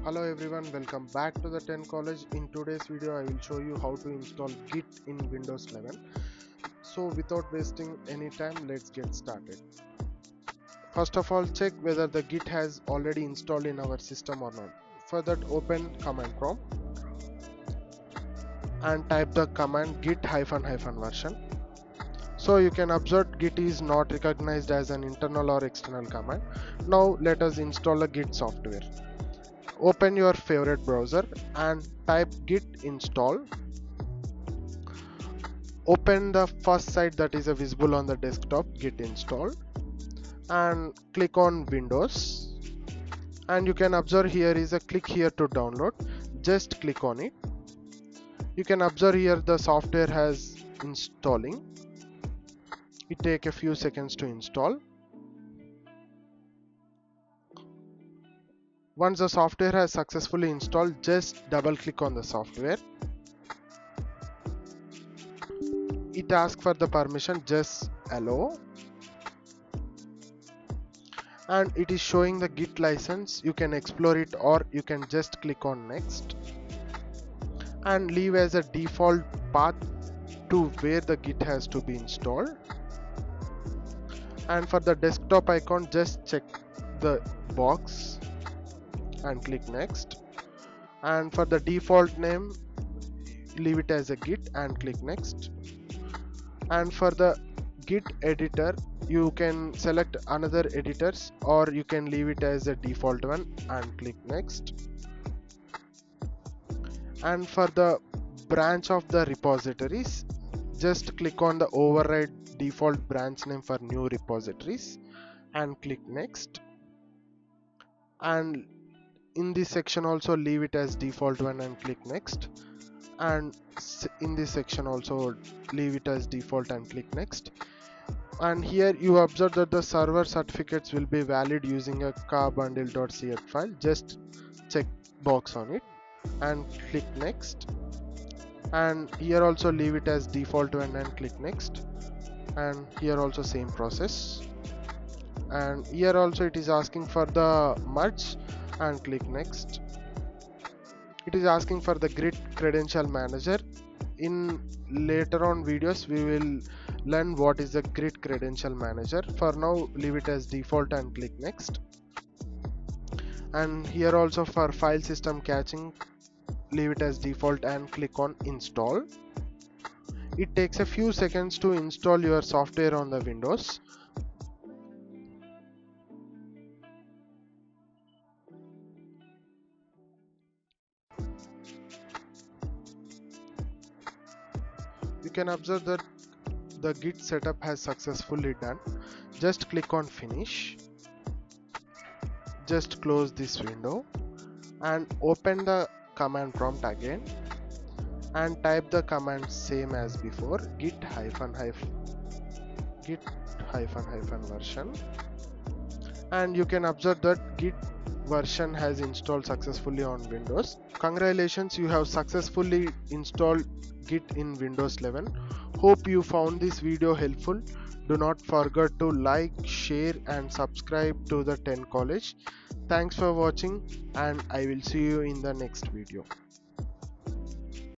Hello everyone, welcome back to the 10 college. In today's video I will show you how to install Git in Windows 11. So without wasting any time, let's get started. First of all, check whether the Git has already installed in our system or not. For that, open command prompt and type the command git --version. So you can observe Git is not recognized as an internal or external command. Now let us install a Git software. Open your favorite browser and type git install. Open the first site that is visible on the desktop, git install, and click on Windows. And you can observe here is a click here to download. Just click on it. You can observe here the software has installing. It take a few seconds to install. Once the software has successfully installed, just double click on the software. It asks for the permission, just allow. And it is showing the Git license. You can explore it or you can just click on next and leave as a default path to where the Git has to be installed. And for the desktop icon, just check the box and click next. And for the default name, leave it as a Git and click next. And for the Git editor, you can select another editors or you can leave it as a default one and click next. And for the branch of the repositories, just click on the override default branch name for new repositories and click next. And in this section also leave it as default one and click next. And in this section also leave it as default and click next. And here you observe that the server certificates will be valid using a kbundle.cf file. Just check box on it and click next. And here also leave it as default one and click next. And here also same process. And here also it is asking for the merge and click next. It is asking for the Git credential manager. In later on videos we will learn what is the Git credential manager. For now, leave it as default and click next. And here also for file system caching, leave it as default and click on install. It takes a few seconds to install your software on the Windows. You can observe that the Git setup has successfully done. Just click on finish. Just close this window and open the command prompt again and type the command same as before, git version. And you can observe that Git version has installed successfully on Windows. Congratulations, you have successfully installed Git in Windows 11. Hope you found this video helpful. Do not forget to like, share and subscribe to the 10 college. Thanks for watching and I will see you in the next video.